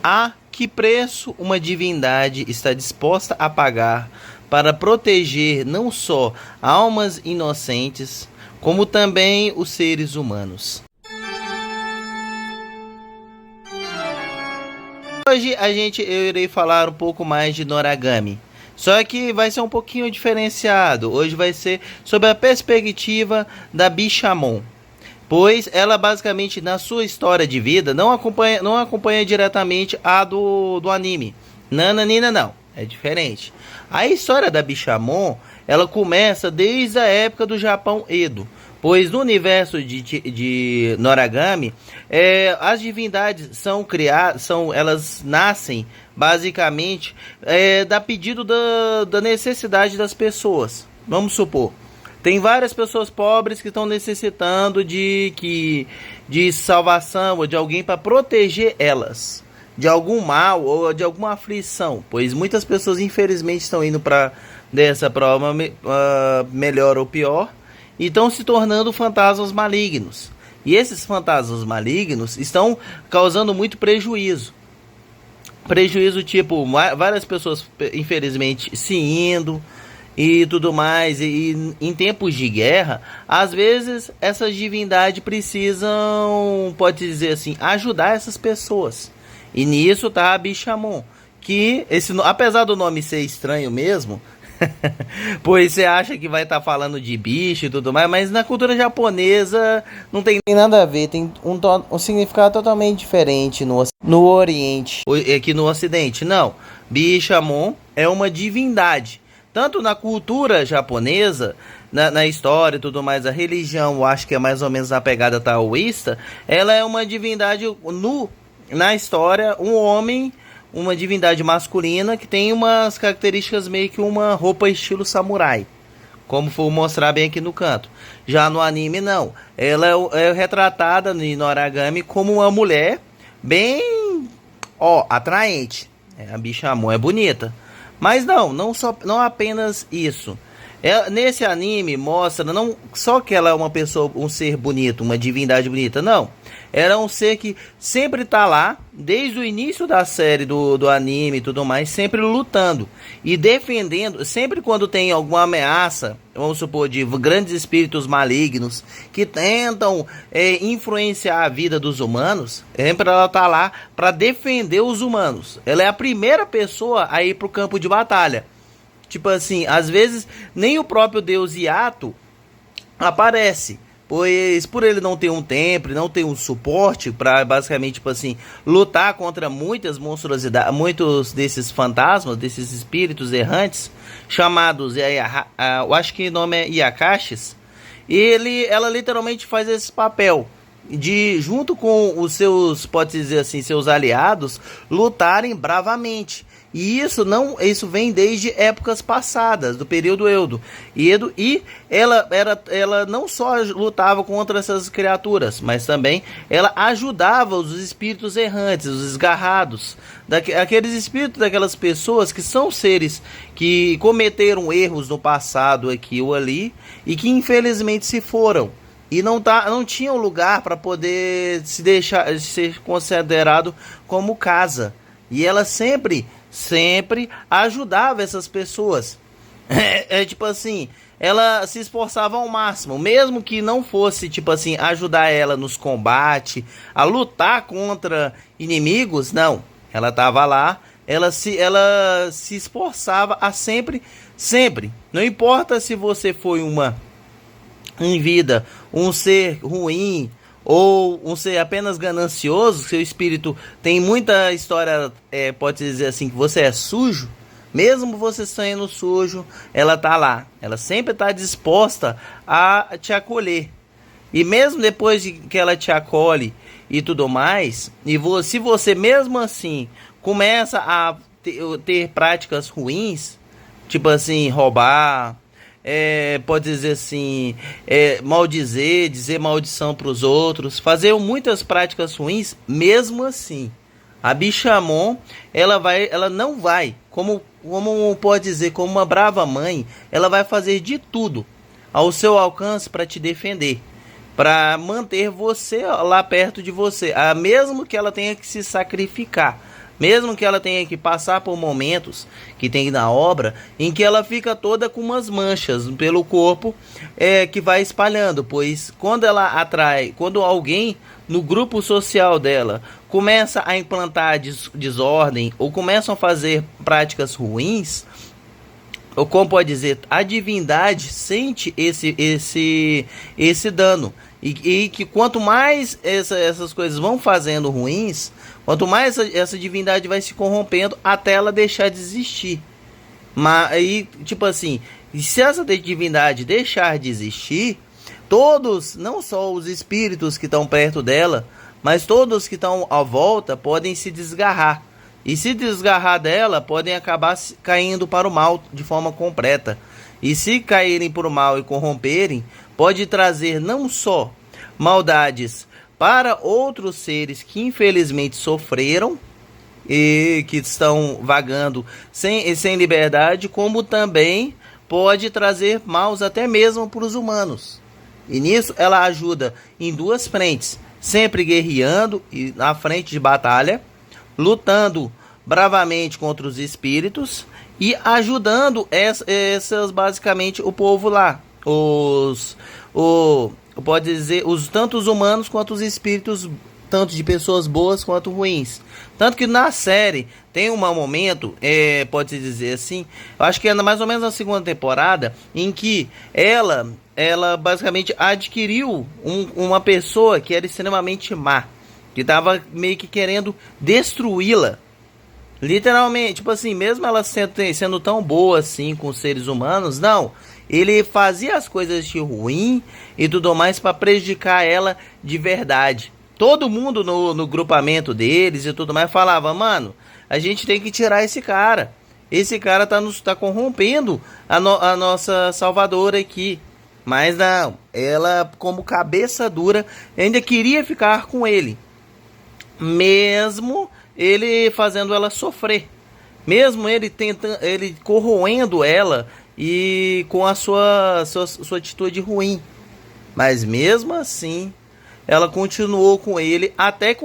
A que preço uma divindade está disposta a pagar para proteger não só almas inocentes, como também os seres humanos? Hoje eu irei falar um pouco mais de Noragami. Só que vai ser um pouquinho diferenciado. Hoje vai ser sobre a perspectiva da Bishamon. Pois ela basicamente na sua história de vida não acompanha diretamente a do anime. Nananina não, é diferente. A história da Bishamon, ela começa desde a época do Japão Edo. Pois no universo de Noragami, as divindades são criadas, elas nascem basicamente da pedido da necessidade das pessoas. Vamos supor, tem várias pessoas pobres que estão necessitando de salvação ou de alguém para proteger elas de algum mal ou de alguma aflição, pois muitas pessoas infelizmente estão indo para uma melhor ou pior e estão se tornando fantasmas malignos. E esses fantasmas malignos estão causando muito prejuízo. Prejuízo tipo, várias pessoas infelizmente se indo e tudo mais. E em tempos de guerra, às vezes essas divindades precisam, pode dizer assim, ajudar essas pessoas. E nisso tá a Bishamon, que apesar do nome ser estranho mesmo, pois você acha que vai estar falando de bicho e tudo mais, mas na cultura japonesa não tem nada a ver, tem um significado totalmente diferente no Oriente, aqui no Ocidente. Não, Bishamon é uma divindade, tanto na cultura japonesa, na história e tudo mais, a religião, eu acho que é mais ou menos na pegada taoísta, ela é uma divindade na história, um homem, uma divindade masculina que tem umas características meio que uma roupa estilo samurai, como for mostrar bem aqui no canto. Já no anime não, ela é retratada no Noragami como uma mulher bem atraente. A Bishamon é bonita, mas não apenas isso. Nesse anime mostra não só que ela é uma pessoa, um ser bonito, uma divindade bonita, não. Ela é um ser que sempre tá lá, desde o início da série do anime e tudo mais, sempre lutando e defendendo, sempre quando tem alguma ameaça, vamos supor, de grandes espíritos malignos que tentam influenciar a vida dos humanos, sempre ela tá lá para defender os humanos. Ela é a primeira pessoa a ir pro campo de batalha. Tipo assim, às vezes nem o próprio deus Yato aparece, pois por ele não ter um templo, não ter um suporte para basicamente, tipo assim, lutar contra muitas monstruosidades, muitos desses fantasmas, desses espíritos errantes, chamados, eu acho que o nome é Yakashis, e ela literalmente faz esse papel de, junto com os seus, pode dizer assim, seus aliados, lutarem bravamente. E isso vem desde épocas passadas, do período Edo. E ela não só lutava contra essas criaturas, mas também ela ajudava os espíritos errantes, os esgarrados, aqueles espíritos daquelas pessoas que são seres que cometeram erros no passado aqui ou ali e que infelizmente se foram. E não tinham lugar para poder ser considerado como casa. E ela sempre ajudava essas pessoas. Tipo assim, ela se esforçava ao máximo, mesmo que não fosse, tipo assim, ajudar ela nos combates, a lutar contra inimigos, não. Ela tava lá, ela se esforçava a sempre, não importa se você foi em vida um ser ruim ou um ser apenas ganancioso, seu espírito tem muita história, pode dizer assim, que você é sujo, mesmo você sendo sujo, ela tá lá, ela sempre está disposta a te acolher. E mesmo depois de que ela te acolhe e tudo mais, se você mesmo assim começa a ter práticas ruins, tipo assim, roubar, pode dizer assim, dizer maldição para os outros, fazer muitas práticas ruins, mesmo assim, a Bishamon, ela não vai, como pode dizer, como uma brava mãe, ela vai fazer de tudo ao seu alcance para te defender, para manter você lá perto de você, mesmo que ela tenha que se sacrificar, Mesmo que ela tenha que passar por momentos que tem na obra em que ela fica toda com umas manchas pelo corpo, que vai espalhando, pois quando ela atrai, quando alguém no grupo social dela começa a implantar desordem ou começam a fazer práticas ruins, ou como pode dizer, a divindade sente esse dano. E que quanto mais essas coisas vão fazendo ruins, quanto mais essa divindade vai se corrompendo até ela deixar de existir. Mas aí, tipo assim, se essa divindade deixar de existir, todos, não só os espíritos que estão perto dela, mas todos que estão à volta podem se desgarrar. E se desgarrar dela, podem acabar caindo para o mal de forma completa. E se caírem para o mal e corromperem, pode trazer não só maldades para outros seres que infelizmente sofreram e que estão vagando sem liberdade, como também pode trazer maus até mesmo para os humanos. E nisso ela ajuda em duas frentes, sempre guerreando e na frente de batalha, lutando bravamente contra os espíritos e ajudando essas basicamente o povo lá, pode dizer, tanto os humanos quanto os espíritos, tanto de pessoas boas quanto ruins. Tanto que na série tem um momento, pode-se dizer assim, eu acho que é mais ou menos na segunda temporada, em que ela basicamente adquiriu uma pessoa que era extremamente má, que estava meio que querendo destruí-la. Literalmente, tipo assim, mesmo ela sendo tão boa assim com os seres humanos, não. Ele fazia as coisas de ruim e tudo mais para prejudicar ela de verdade. Todo mundo no grupamento deles e tudo mais falava, mano, a gente tem que tirar esse cara. Esse cara tá corrompendo a nossa salvadora aqui. Mas não, ela como cabeça dura ainda queria ficar com ele. Mesmo ele fazendo ela sofrer, mesmo ele corroendo ela e com a sua atitude ruim, mas mesmo assim ela continuou com ele até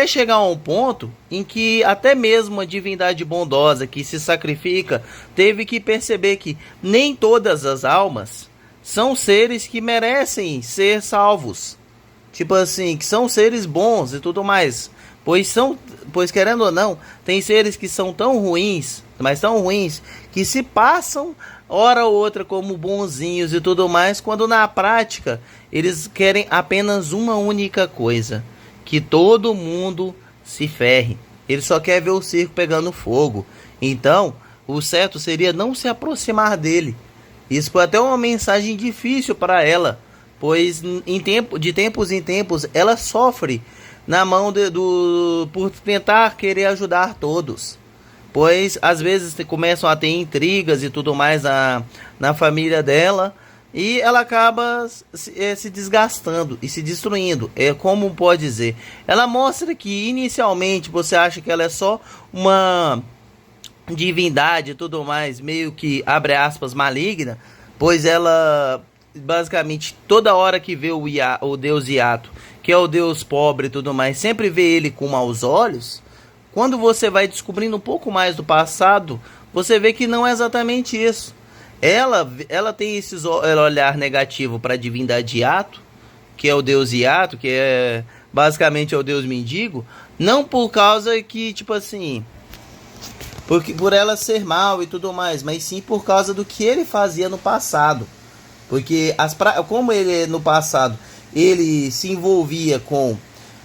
chegar a um ponto em que até mesmo a divindade bondosa que se sacrifica teve que perceber que nem todas as almas são seres que merecem ser salvos, tipo assim, que são seres bons e tudo mais. Pois querendo ou não, tem seres que são tão ruins, mas tão ruins, que se passam hora ou outra como bonzinhos e tudo mais, quando na prática eles querem apenas uma única coisa, que todo mundo se ferre. Ele só quer ver o circo pegando fogo. Então, o certo seria não se aproximar dele. Isso foi até uma mensagem difícil para ela, pois de tempos em tempos ela sofre na mão por tentar querer ajudar todos, pois às vezes começam a ter intrigas e tudo mais na família dela, e ela acaba se desgastando e se destruindo. Como pode dizer, ela mostra que inicialmente você acha que ela é só uma divindade e tudo mais, meio que abre aspas maligna, pois ela basicamente toda hora que vê o deus Hiato, que é o deus pobre e tudo mais, sempre vê ele com maus olhos. Quando você vai descobrindo um pouco mais do passado, você vê que não é exatamente isso. Ela tem esse olhar negativo para a divindade Hiato, que é o deus Hiato, que é basicamente o deus mendigo, não por causa que, tipo assim, por ela ser mal e tudo mais, mas sim por causa do que ele fazia no passado. Porque como ele no passado ele se envolvia com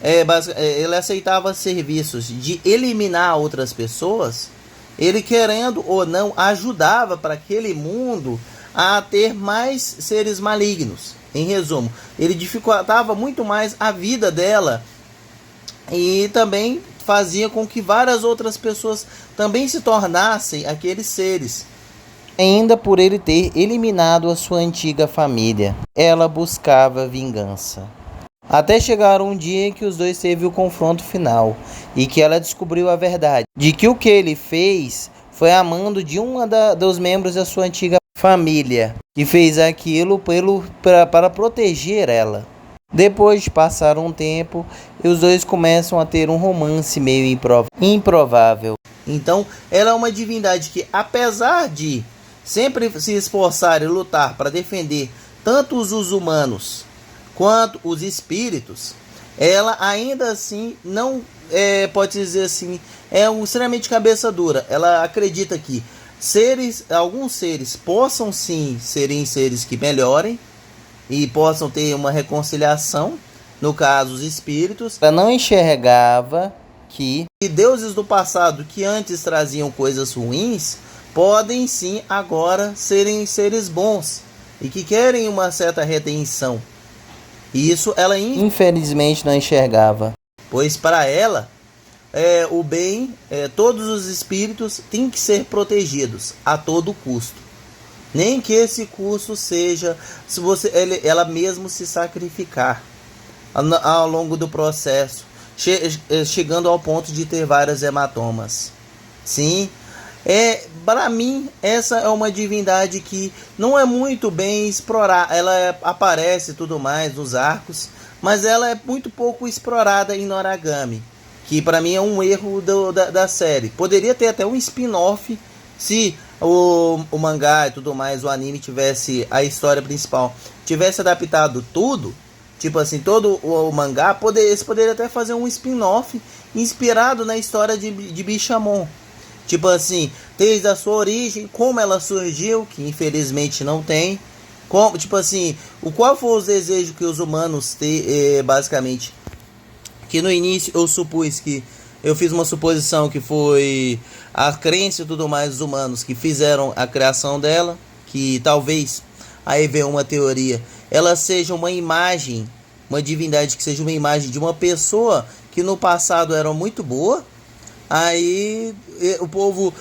ele aceitava serviços de eliminar outras pessoas, ele querendo ou não ajudava para aquele mundo a ter mais seres malignos. Em resumo, ele dificultava muito mais a vida dela e também fazia com que várias outras pessoas também se tornassem aqueles seres. Ainda por ele ter eliminado a sua antiga família, ela buscava vingança. Até chegar um dia em que os dois teve o confronto final e que ela descobriu a verdade de que o que ele fez foi amando de dos membros da sua antiga família, que fez aquilo para proteger ela. Depois de passar um tempo, os dois começam a ter um romance meio improvável. Então, ela é uma divindade que, apesar de sempre se esforçar e lutar para defender tanto os humanos quanto os espíritos, ela ainda assim não pode dizer assim, extremamente cabeça dura. Ela acredita que alguns seres possam sim serem seres que melhorem e possam ter uma reconciliação, no caso os espíritos. Ela não enxergava que deuses do passado que antes traziam coisas ruins podem sim agora serem seres bons e que querem uma certa redenção. E isso ela infelizmente não enxergava, pois para ela o bem, todos os espíritos têm que ser protegidos a todo custo. Nem que esse custo seja se ela mesmo se sacrificar ao longo do processo, chegando ao ponto de ter vários hematomas. Sim, para mim essa é uma divindade que não é muito bem explorada. Ela aparece tudo mais nos arcos, mas ela é muito pouco explorada em Noragami, que para mim é um erro da série. Poderia ter até um spin-off se o mangá e tudo mais, o anime tivesse a história principal, tivesse adaptado tudo, tipo assim, todo o mangá, poderia até fazer um spin-off inspirado na história de Bishamon. Tipo assim, desde a sua origem, como ela surgiu, que infelizmente não tem. Como, tipo assim, qual foi os desejos que os humanos têm, basicamente. Que no início eu supus que eu fiz uma suposição que foi a crença e tudo mais dos humanos que fizeram a criação dela, que talvez, aí vem uma teoria, ela seja uma imagem, uma divindade que seja uma imagem de uma pessoa que no passado era muito boa. Aí o povo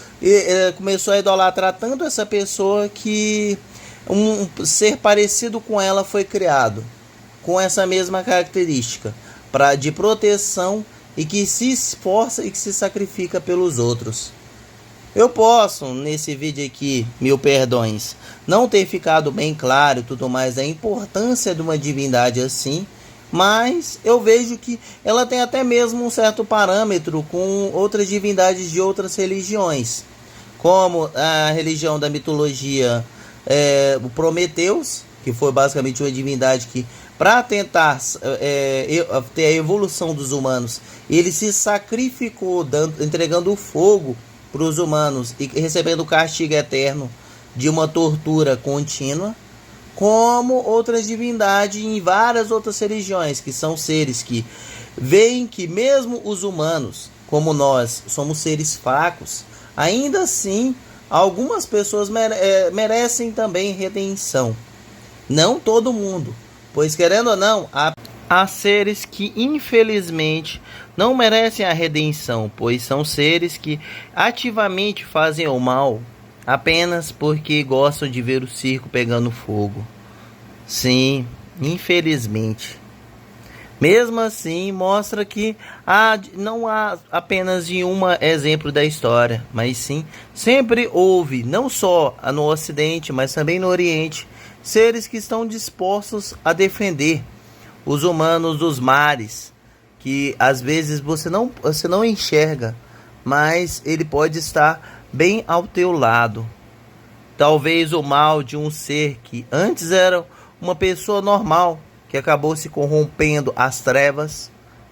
começou a idolatrar tanto essa pessoa que um ser parecido com ela foi criado, com essa mesma característica, de proteção, e que se esforça e que se sacrifica pelos outros. Eu posso, nesse vídeo aqui, mil perdões, não ter ficado bem claro e tudo mais da importância de uma divindade assim, mas eu vejo que ela tem até mesmo um certo parâmetro com outras divindades de outras religiões, como a religião da mitologia, o Prometeus, que foi basicamente uma divindade que, para tentar ter a evolução dos humanos, ele se sacrificou, entregando o fogo para os humanos e recebendo o castigo eterno de uma tortura contínua, como outras divindades em várias outras religiões, que são seres que veem que mesmo os humanos, como nós, somos seres fracos, ainda assim algumas pessoas merecem também redenção. Não todo mundo, pois querendo ou não, há seres que infelizmente não merecem a redenção, pois são seres que ativamente fazem o mal apenas porque gostam de ver o circo pegando fogo. Sim, infelizmente. Mesmo assim, mostra que não há apenas de um exemplo da história, mas sim, sempre houve, não só no Ocidente, mas também no Oriente, seres que estão dispostos a defender os humanos dos mares, que às vezes você não enxerga, mas ele pode estar bem ao teu lado. Talvez o mal de um ser que antes era uma pessoa normal, que acabou se corrompendo às trevas,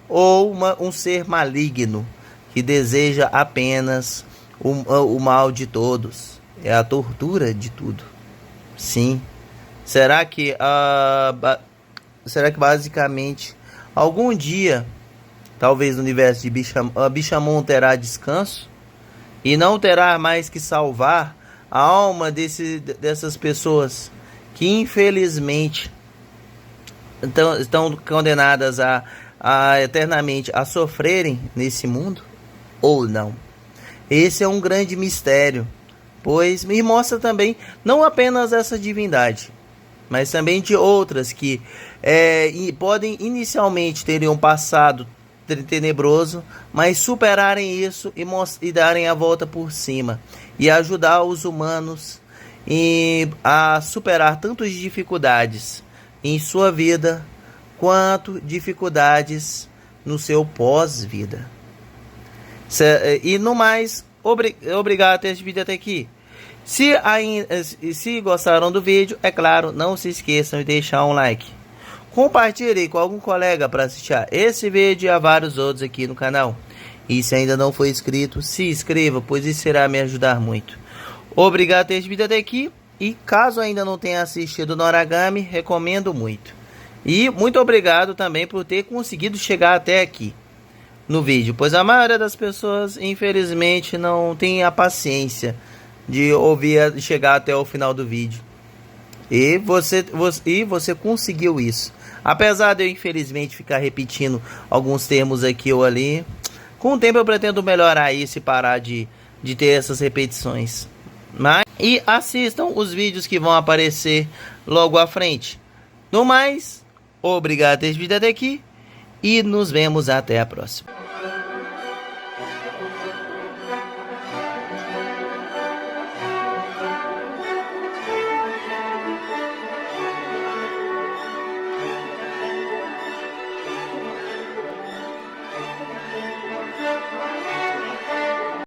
ou um ser maligno, que deseja apenas o mal de todos. É a tortura de tudo. Sim. Será que basicamente algum dia, talvez no universo de Bishamon terá descanso e não terá mais que salvar a alma dessas pessoas que infelizmente estão condenadas a eternamente a sofrerem nesse mundo, ou não? Esse é um grande mistério, pois me mostra também não apenas essa divindade, mas também de outras que podem inicialmente terem um passado tenebroso, mas superarem isso e darem a volta por cima e ajudar os humanos a superar tantas dificuldades em sua vida quanto dificuldades no seu pós-vida. E no mais, obrigado por ter assistido até aqui. Se gostaram do vídeo, é claro, não se esqueçam de deixar um like. Compartilhe com algum colega para assistir a esse vídeo e a vários outros aqui no canal. E se ainda não for inscrito, se inscreva, pois isso irá me ajudar muito. Obrigado por ter assistido até aqui. E caso ainda não tenha assistido Noragami, recomendo muito. E muito obrigado também por ter conseguido chegar até aqui no vídeo, pois a maioria das pessoas, infelizmente, não tem a paciência de ouvir chegar até o final do vídeo. E você conseguiu isso. Apesar de eu, infelizmente, ficar repetindo alguns termos aqui ou ali, com o tempo eu pretendo melhorar isso e parar de ter essas repetições. E assistam os vídeos que vão aparecer logo à frente. No mais, obrigado por ter vindo até aqui e nos vemos até a próxima.